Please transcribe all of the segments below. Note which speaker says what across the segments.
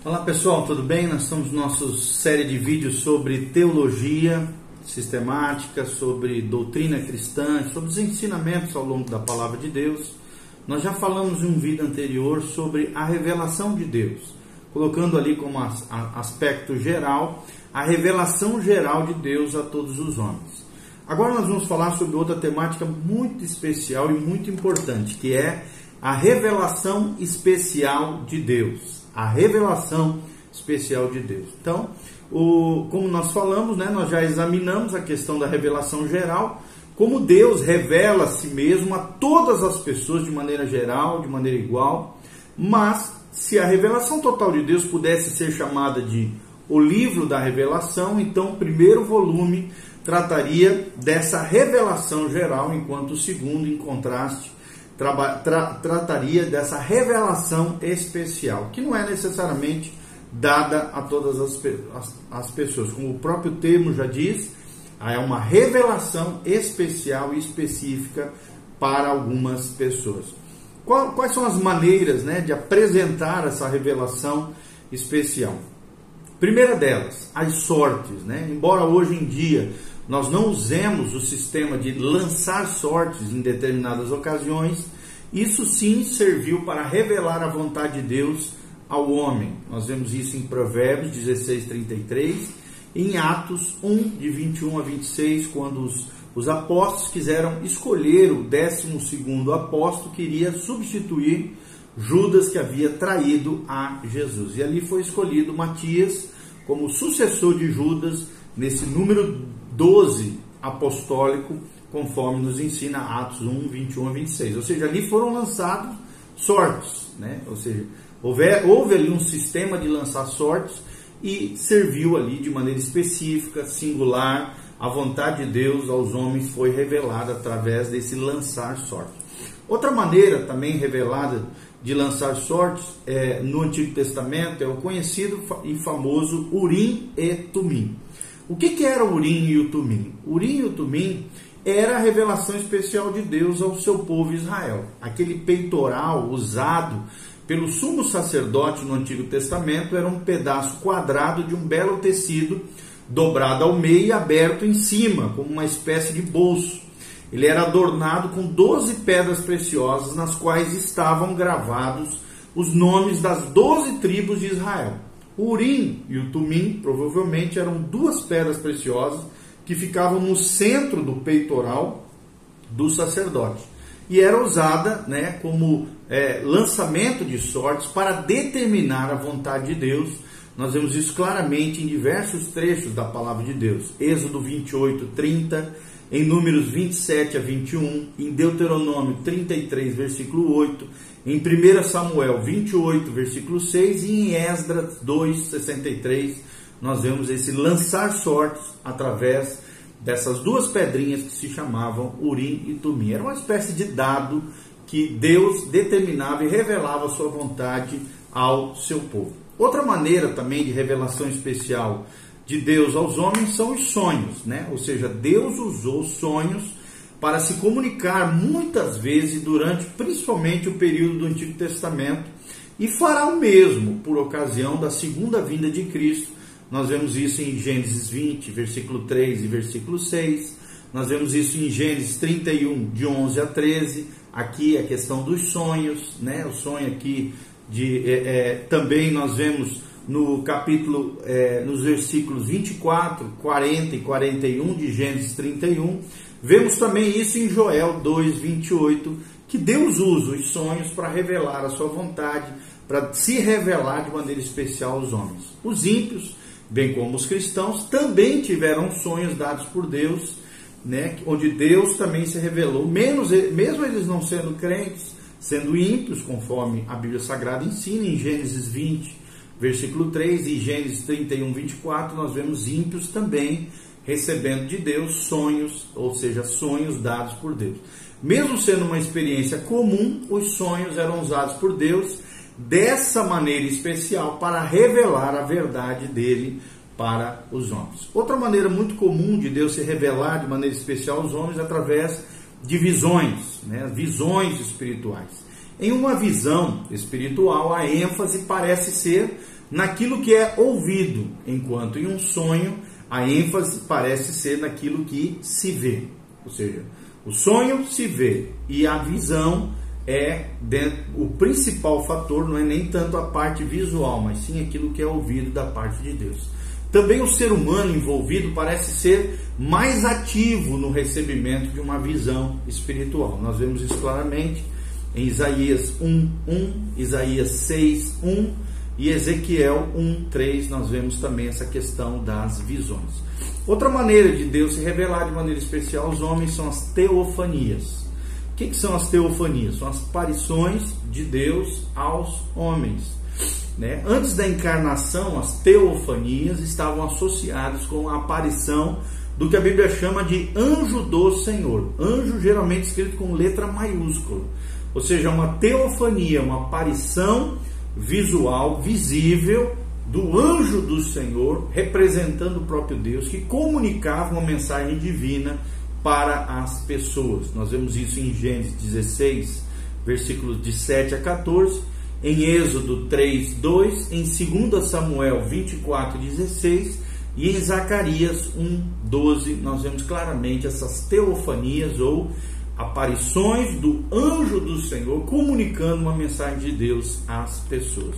Speaker 1: Olá pessoal, tudo bem? Nós estamos na nossa série de vídeos sobre teologia sistemática, sobre doutrina cristã, sobre os ensinamentos ao longo da palavra de Deus. Nós já falamos em um vídeo anterior sobre a revelação de Deus, colocando ali como aspecto geral a revelação geral de Deus a todos os homens. Agora nós vamos falar sobre outra temática muito especial e muito importante, que é a revelação especial de Deus. A revelação especial de Deus. Então, como nós falamos, nós já examinamos a questão da revelação geral, como Deus revela a si mesmo a todas as pessoas de maneira geral, de maneira igual. Mas, se a revelação total de Deus pudesse ser chamada de o livro da revelação, então o primeiro volume trataria dessa revelação geral, enquanto o segundo, em contraste, trataria dessa revelação especial, que não é necessariamente dada a todas as pessoas. Como o próprio termo já diz, é uma revelação especial e específica para algumas pessoas. Quais são as maneiras de apresentar essa revelação especial? Primeira delas, as sortes. Embora hoje em dia nós não usemos o sistema de lançar sortes em determinadas ocasiões, isso sim serviu para revelar a vontade de Deus ao homem. Nós vemos isso em Provérbios 16:33, em Atos 1, de 21 a 26, quando os apóstolos quiseram escolher o 12º apóstolo que iria substituir Judas, que havia traído a Jesus. E ali foi escolhido Matias como sucessor de Judas, nesse número 12 apostólico, conforme nos ensina Atos 1, 21 a 26. Ou seja, ali foram lançados sortes. Ou seja, houve ali um sistema de lançar sortes e serviu ali de maneira específica, singular, a vontade de Deus aos homens foi revelada através desse lançar sortes. Outra maneira também revelada de lançar sortes no Antigo Testamento é o conhecido e famoso Urim e Tumim. O que era o Urim e o Tumim? Urim e o Tumim era a revelação especial de Deus ao seu povo Israel. Aquele peitoral usado pelo sumo sacerdote no Antigo Testamento era um pedaço quadrado de um belo tecido, dobrado ao meio e aberto em cima, como uma espécie de bolso. Ele era adornado com 12 pedras preciosas, nas quais estavam gravados os nomes das 12 tribos de Israel. O Urim e o Tumim provavelmente eram duas pedras preciosas que ficavam no centro do peitoral do sacerdote. E era usada como lançamento de sortes para determinar a vontade de Deus. Nós vemos isso claramente em diversos trechos da palavra de Deus. Êxodo 28:30, em Números 27 a 21, em Deuteronômio 33, versículo 8, em 1 Samuel 28, versículo 6 e em Esdras 2:63, nós vemos esse lançar sortes através dessas duas pedrinhas que se chamavam Urim e Tumim. Era uma espécie de dado que Deus determinava e revelava a sua vontade ao seu povo. Outra maneira também de revelação especial de Deus aos homens são os sonhos, Ou seja, Deus usou sonhos para se comunicar muitas vezes durante, principalmente, o período do Antigo Testamento, e fará o mesmo por ocasião da segunda vinda de Cristo. Nós vemos isso em Gênesis 20, versículo 3 e versículo 6. Nós vemos isso em Gênesis 31, de 11 a 13. Aqui a questão dos sonhos, O sonho aqui também nós vemos no capítulo, nos versículos 24, 40 e 41 de Gênesis 31. Vemos também isso em Joel 2, 28, que Deus usa os sonhos para revelar a sua vontade, para se revelar de maneira especial aos homens. Os ímpios, bem como os cristãos, também tiveram sonhos dados por Deus, onde Deus também se revelou, mesmo eles não sendo crentes, sendo ímpios, conforme a Bíblia Sagrada ensina, em Gênesis 20, versículo 3, e Gênesis 31, 24, nós vemos ímpios também recebendo de Deus sonhos, ou seja, sonhos dados por Deus. Mesmo sendo uma experiência comum, os sonhos eram usados por Deus dessa maneira especial para revelar a verdade dele para os homens. Outra maneira muito comum de Deus se revelar de maneira especial aos homens é através de visões, visões espirituais. Em uma visão espiritual, a ênfase parece ser naquilo que é ouvido, enquanto em um sonho a ênfase parece ser naquilo que se vê. Ou seja, o sonho se vê e a visão o principal fator, não é nem tanto a parte visual, mas sim aquilo que é ouvido da parte de Deus. Também o ser humano envolvido parece ser mais ativo no recebimento de uma visão espiritual. Nós vemos isso claramente em Isaías 1:1, Isaías 6:1 e Ezequiel 1:3. Nós vemos também essa questão das visões. Outra maneira de Deus se revelar de maneira especial aos homens são as teofanias. O que são as teofanias? São as aparições de Deus aos homens. Antes da encarnação, as teofanias estavam associadas com a aparição do que a Bíblia chama de anjo do Senhor. Anjo geralmente escrito com letra maiúscula. Ou seja, uma teofania, uma aparição visual, visível, do anjo do Senhor, representando o próprio Deus, que comunicava uma mensagem divina para as pessoas. Nós vemos isso em Gênesis 16, versículos de 7 a 14, em Êxodo 3:2, em 2 Samuel 24:16 e em Zacarias 1:12, nós vemos claramente essas teofanias ou aparições do anjo do Senhor comunicando uma mensagem de Deus às pessoas.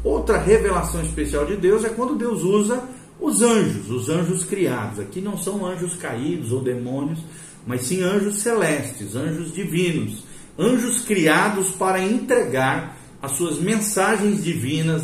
Speaker 1: Outra revelação especial de Deus é quando Deus usa os anjos criados. Aqui não são anjos caídos ou demônios, mas sim anjos celestes, anjos divinos, anjos criados para entregar as suas mensagens divinas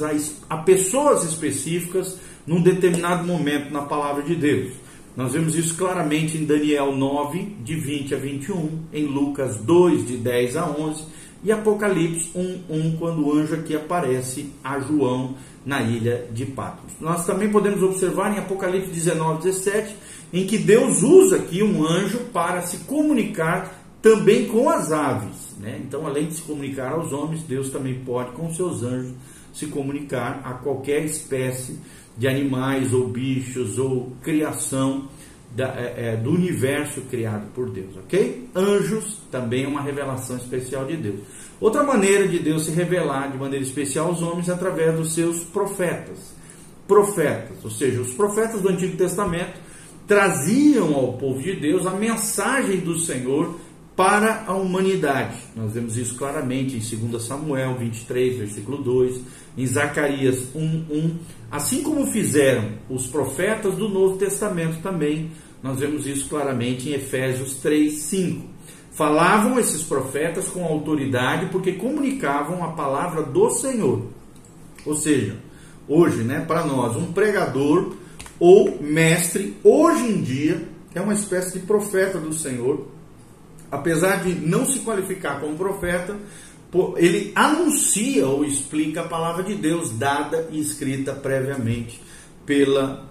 Speaker 1: a pessoas específicas num determinado momento na palavra de Deus. Nós vemos isso claramente em Daniel 9, de 20 a 21, em Lucas 2, de 10 a 11, e Apocalipse 1:1, quando o anjo aqui aparece a João na ilha de Patmos. Nós também podemos observar em Apocalipse 19:17, em que Deus usa aqui um anjo para se comunicar também com as aves. Então, além de se comunicar aos homens, Deus também pode, com seus anjos, se comunicar a qualquer espécie de animais ou bichos ou criação do universo criado por Deus, ok? Anjos também é uma revelação especial de Deus. Outra maneira de Deus se revelar de maneira especial aos homens é através dos seus profetas. Profetas, ou seja, os profetas do Antigo Testamento traziam ao povo de Deus a mensagem do Senhor para a humanidade. Nós vemos isso claramente em 2 Samuel 23, versículo 2, em Zacarias 1:1, assim como fizeram os profetas do Novo Testamento também. Nós vemos isso claramente em Efésios 3:5. Falavam esses profetas com autoridade porque comunicavam a palavra do Senhor. Ou seja, hoje, para nós, um pregador ou mestre, hoje em dia, é uma espécie de profeta do Senhor. Apesar de não se qualificar como profeta, ele anuncia ou explica a palavra de Deus dada e escrita previamente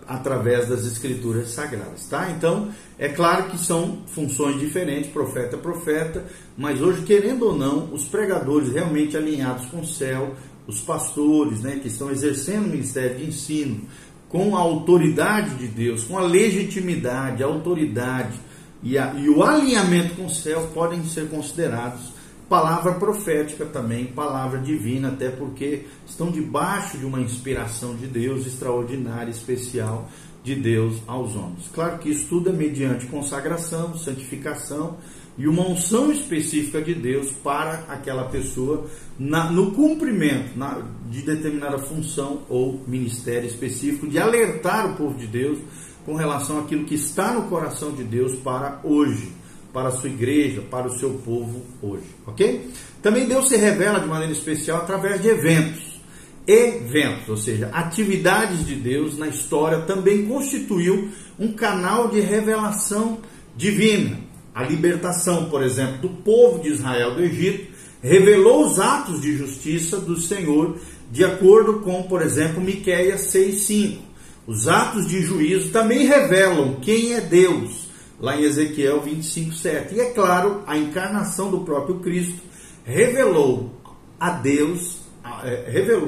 Speaker 1: através das escrituras sagradas, tá? Então, é claro que são funções diferentes, profeta a profeta, mas hoje, querendo ou não, os pregadores realmente alinhados com o céu, os pastores, que estão exercendo o ministério de ensino, com a autoridade de Deus, com a legitimidade, a autoridade e o alinhamento com o céu, podem ser considerados palavra profética também, palavra divina, até porque estão debaixo de uma inspiração de Deus extraordinária, especial de Deus aos homens. Claro que isso tudo é mediante consagração, santificação e uma unção específica de Deus para aquela pessoa no cumprimento de determinada função ou ministério específico, de alertar o povo de Deus com relação àquilo que está no coração de Deus para hoje, para a sua igreja, para o seu povo hoje, ok? Também Deus se revela de maneira especial através de eventos, ou seja, atividades de Deus na história também constituiu um canal de revelação divina. A libertação, por exemplo, do povo de Israel do Egito revelou os atos de justiça do Senhor, de acordo com, por exemplo, Miqueias 6:5. Os atos de juízo também revelam quem é Deus, lá em Ezequiel 25:7. E é claro, a encarnação do próprio Cristo revelou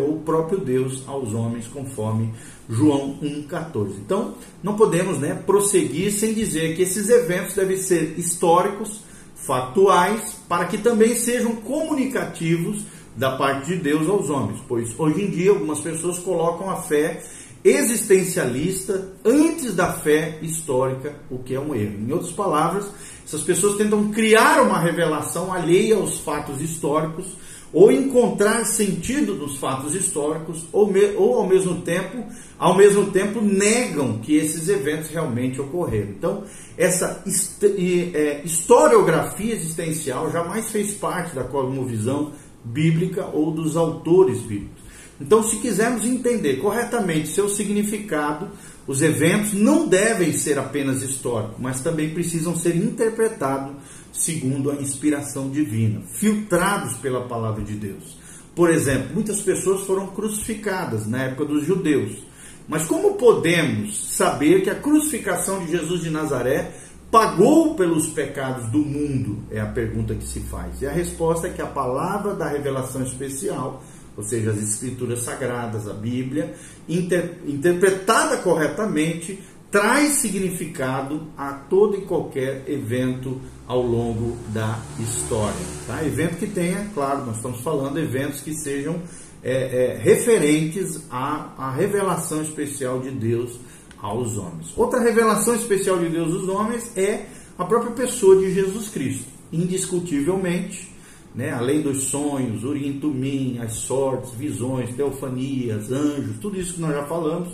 Speaker 1: o próprio Deus aos homens, conforme João 1:14. Então, não podemos prosseguir sem dizer que esses eventos devem ser históricos, factuais, para que também sejam comunicativos da parte de Deus aos homens, pois hoje em dia algumas pessoas colocam a fé existencialista antes da fé histórica, o que é um erro. Em outras palavras, essas pessoas tentam criar uma revelação alheia aos fatos históricos, ou encontrar sentido nos fatos históricos, ou ao mesmo tempo negam que esses eventos realmente ocorreram. Então, essa historiografia existencial jamais fez parte da cosmovisão bíblica ou dos autores bíblicos. Então, se quisermos entender corretamente seu significado, os eventos não devem ser apenas históricos, mas também precisam ser interpretados segundo a inspiração divina, filtrados pela palavra de Deus. Por exemplo, muitas pessoas foram crucificadas na época dos judeus. Mas como podemos saber que a crucificação de Jesus de Nazaré pagou pelos pecados do mundo? É a pergunta que se faz. E a resposta é que a palavra da revelação especial, ou seja, as escrituras sagradas, a Bíblia, interpretada corretamente, traz significado a todo e qualquer evento ao longo da história. Tá? Evento que tenha, claro, nós estamos falando eventos que sejam referentes à revelação especial de Deus aos homens. Outra revelação especial de Deus aos homens é a própria pessoa de Jesus Cristo. Indiscutivelmente, né, além dos sonhos, Urim, Tumim, as sortes, visões, teofanias, anjos, tudo isso que nós já falamos,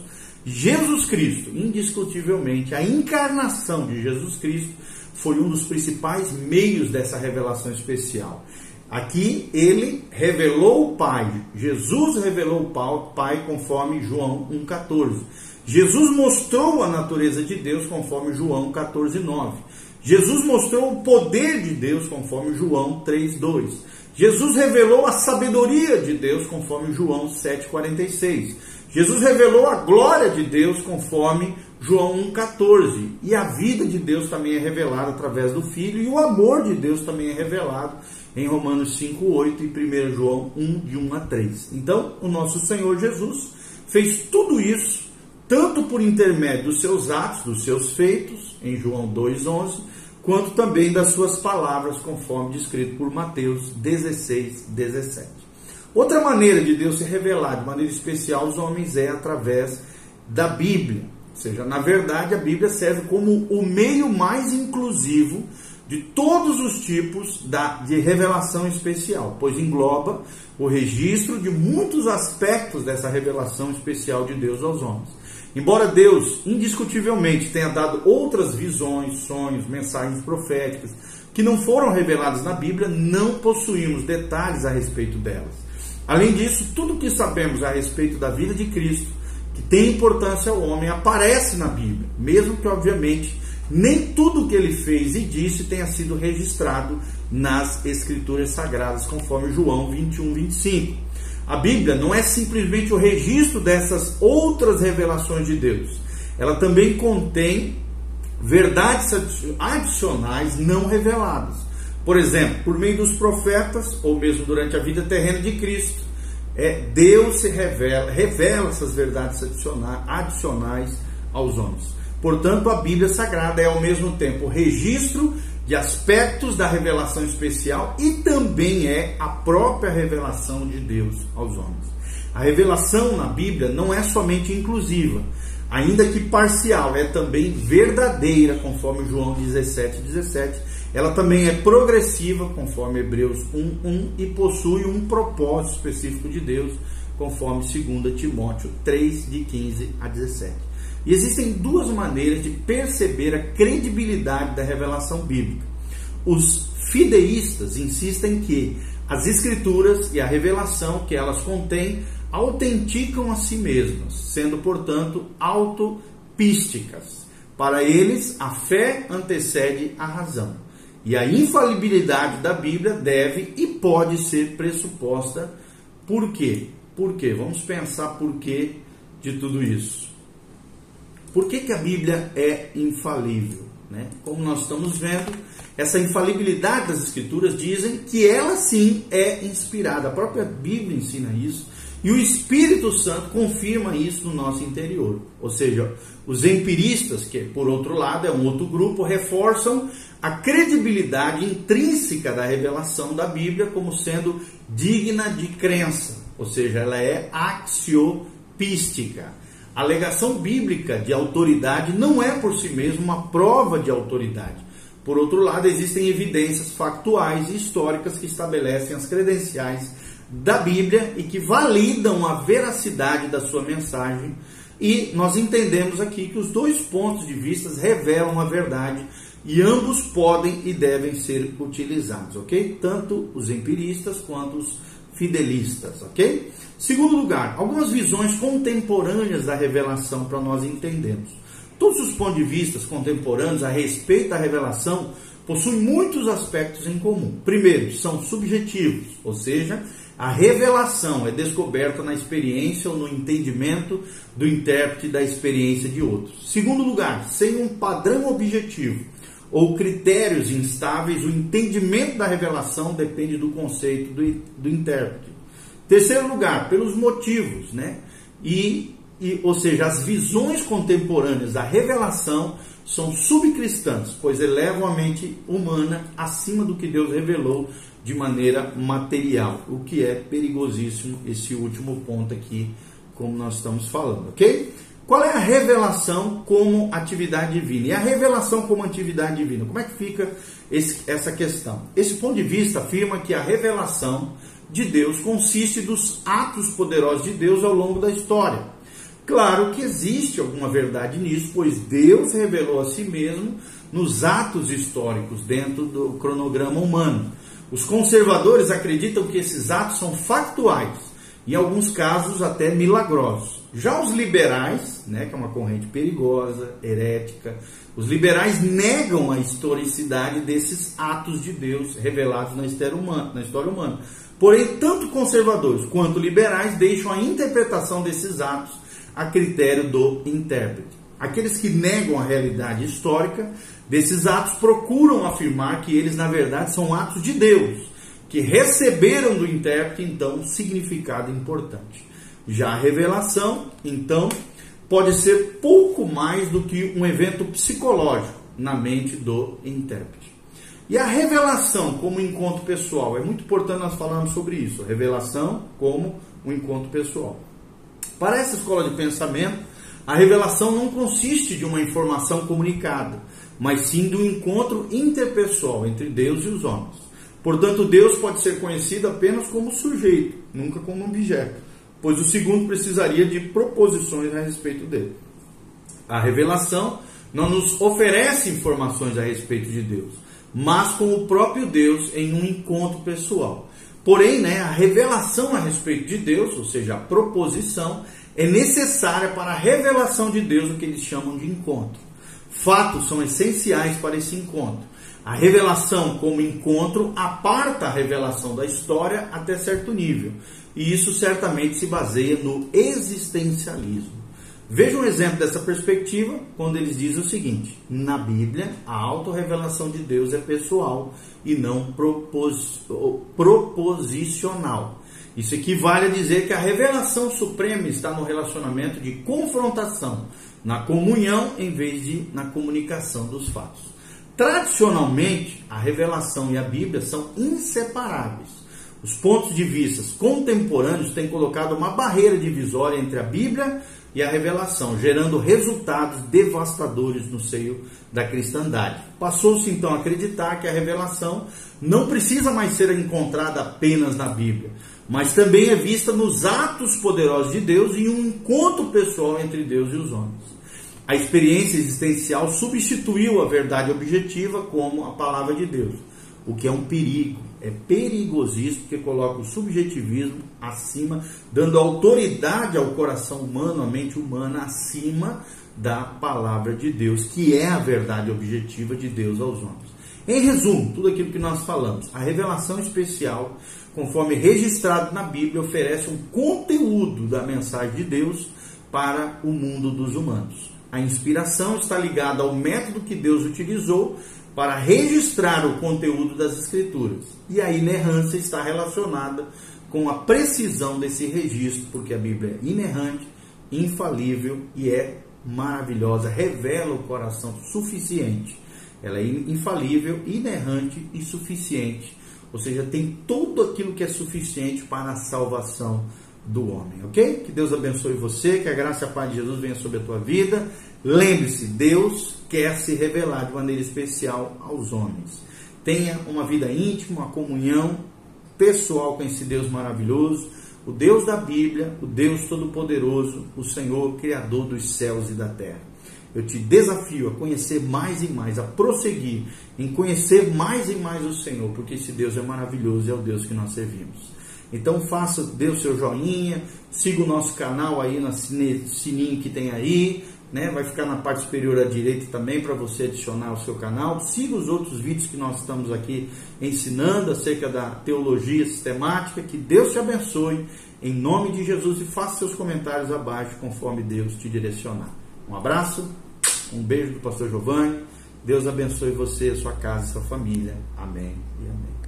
Speaker 1: Jesus Cristo, indiscutivelmente, a encarnação de Jesus Cristo foi um dos principais meios dessa revelação especial. Aqui ele revelou o Pai, Jesus revelou o Pai conforme João 1,14. Jesus mostrou a natureza de Deus conforme João 14,9. Jesus mostrou o poder de Deus conforme João 3,2. Jesus revelou a sabedoria de Deus conforme João 7,46. Jesus revelou a glória de Deus conforme João 1,14. E a vida de Deus também é revelada através do Filho, e o amor de Deus também é revelado em Romanos 5,8 e 1 João 1, de 1 a 3. Então, o nosso Senhor Jesus fez tudo isso, tanto por intermédio dos seus atos, dos seus feitos, em João 2,11, quanto também das suas palavras, conforme descrito por Mateus 16:17. Outra maneira de Deus se revelar de maneira especial aos homens é através da Bíblia. Ou seja, na verdade, a Bíblia serve como o meio mais inclusivo de todos os tipos de revelação especial, pois engloba o registro de muitos aspectos dessa revelação especial de Deus aos homens. Embora Deus, indiscutivelmente, tenha dado outras visões, sonhos, mensagens proféticas que não foram reveladas na Bíblia, não possuímos detalhes a respeito delas. Além disso, tudo que sabemos a respeito da vida de Cristo, que tem importância ao homem, aparece na Bíblia, mesmo que, obviamente, nem tudo que ele fez e disse tenha sido registrado nas Escrituras Sagradas, conforme João 21:25. A Bíblia não é simplesmente o registro dessas outras revelações de Deus. Ela também contém verdades adicionais não reveladas. Por exemplo, por meio dos profetas, ou mesmo durante a vida terrena de Cristo, Deus se revela essas verdades adicionais aos homens. Portanto, a Bíblia Sagrada é ao mesmo tempo o registro de aspectos da revelação especial e também é a própria revelação de Deus aos homens. A revelação na Bíblia não é somente inclusiva, ainda que parcial, é também verdadeira, conforme João 17:17. Ela também é progressiva, conforme Hebreus 1:1, e possui um propósito específico de Deus, conforme 2 Timóteo 3, de 15 a 17. E existem duas maneiras de perceber a credibilidade da revelação bíblica. Os fideístas insistem que as Escrituras e a revelação que elas contêm autenticam a si mesmas, sendo, portanto, autopísticas. Para eles, a fé antecede a razão. E a infalibilidade da Bíblia deve e pode ser pressuposta. Por quê? Por quê? Vamos pensar por quê de tudo isso. Por que a Bíblia é infalível? Né? Como nós estamos vendo, essa infalibilidade das Escrituras dizem que ela sim é inspirada. A própria Bíblia ensina isso, E o Espírito Santo confirma isso no nosso interior. Ou seja, os empiristas, que por outro lado é um outro grupo, reforçam a credibilidade intrínseca da revelação da Bíblia como sendo digna de crença. Ou seja, ela é axiopística. A alegação bíblica de autoridade não é por si mesma uma prova de autoridade. Por outro lado, existem evidências factuais e históricas que estabelecem as credenciais da Bíblia e que validam a veracidade da sua mensagem. E nós entendemos aqui que os dois pontos de vista revelam a verdade e ambos podem e devem ser utilizados, ok? Tanto os empiristas quanto os fidelistas, ok? Segundo lugar, algumas visões contemporâneas da revelação para nós entendermos. Todos os pontos de vista contemporâneos a respeito da revelação possuem muitos aspectos em comum. Primeiro, são subjetivos, ou seja, a revelação é descoberta na experiência ou no entendimento do intérprete da experiência de outros. Segundo lugar, sem um padrão objetivo ou critérios instáveis, o entendimento da revelação depende do conceito do intérprete. Terceiro lugar, pelos motivos, né? Ou seja, as visões contemporâneas da revelação são subcristãs, pois elevam a mente humana acima do que Deus revelou de maneira material, o que é perigosíssimo, esse último ponto aqui, como nós estamos falando, ok? Qual é a revelação como atividade divina? E a revelação como atividade divina? Como é que fica essa questão? Esse ponto de vista afirma que a revelação de Deus consiste dos atos poderosos de Deus ao longo da história. Claro que existe alguma verdade nisso, pois Deus revelou a si mesmo nos atos históricos dentro do cronograma humano. Os conservadores acreditam que esses atos são factuais, em alguns casos até milagrosos. Já os liberais, né, que é uma corrente perigosa, herética, os liberais negam a historicidade desses atos de Deus revelados na história humana. Porém, tanto conservadores quanto liberais deixam a interpretação desses atos a critério do intérprete. Aqueles que negam a realidade histórica desses atos procuram afirmar que eles, na verdade, são atos de Deus, que receberam do intérprete, então, um significado importante. Já a revelação, então, pode ser pouco mais do que um evento psicológico na mente do intérprete. E a revelação como encontro pessoal, é muito importante nós falarmos sobre isso, a revelação como um encontro pessoal. Para essa escola de pensamento, a revelação não consiste de uma informação comunicada, mas sim de um encontro interpessoal entre Deus e os homens. Portanto, Deus pode ser conhecido apenas como sujeito, nunca como objeto, pois o segundo precisaria de proposições a respeito dele. A revelação não nos oferece informações a respeito de Deus, mas com o próprio Deus em um encontro pessoal. Porém, a revelação a respeito de Deus, ou seja, a proposição, é necessária para a revelação de Deus, o que eles chamam de encontro. Fatos são essenciais para esse encontro. A revelação como encontro aparta a revelação da história até certo nível. E isso certamente se baseia no existencialismo. Veja um exemplo dessa perspectiva quando eles dizem o seguinte: na Bíblia, a autorrevelação de Deus é pessoal e não proposicional. Isso equivale a dizer que a revelação suprema está no relacionamento de confrontação, na comunhão, em vez de na comunicação dos fatos. Tradicionalmente, a revelação e a Bíblia são inseparáveis. Os pontos de vista contemporâneos têm colocado uma barreira divisória entre a Bíblia e a revelação, gerando resultados devastadores no seio da cristandade. Passou-se então a acreditar que a revelação não precisa mais ser encontrada apenas na Bíblia, mas também é vista nos atos poderosos de Deus e um encontro pessoal entre Deus e os homens. A experiência existencial substituiu a verdade objetiva como a palavra de Deus, o que é um perigo. É perigosíssimo porque coloca o subjetivismo acima, dando autoridade ao coração humano, à mente humana, acima da palavra de Deus, que é a verdade objetiva de Deus aos homens. Em resumo, tudo aquilo que nós falamos, a revelação especial, conforme registrado na Bíblia, oferece um conteúdo da mensagem de Deus para o mundo dos humanos. A inspiração está ligada ao método que Deus utilizou para registrar o conteúdo das Escrituras. E a inerrância está relacionada com a precisão desse registro, porque a Bíblia é inerrante, infalível e é maravilhosa, revela o coração suficiente. Ela é infalível, inerrante e suficiente, ou seja, tem tudo aquilo que é suficiente para a salvação do homem, ok? Que Deus abençoe você, que a graça e a paz de Jesus venha sobre a tua vida. Lembre-se, Deus quer se revelar de maneira especial aos homens. Tenha uma vida íntima, uma comunhão pessoal com esse Deus maravilhoso, o Deus da Bíblia, o Deus Todo-Poderoso, o Senhor, Criador dos céus e da terra. Eu te desafio a conhecer mais e mais, a prosseguir em conhecer mais e mais o Senhor, porque esse Deus é maravilhoso e é o Deus que nós servimos. Então dê o seu joinha, siga o nosso canal aí no sininho que tem aí, né? Vai ficar na parte superior à direita também para você adicionar o seu canal. Siga os outros vídeos que nós estamos aqui ensinando acerca da teologia sistemática. Que Deus te abençoe em nome de Jesus e faça seus comentários abaixo conforme Deus te direcionar. Um abraço, um beijo do pastor Giovanni. Deus abençoe você, sua casa e sua família. Amém e amém.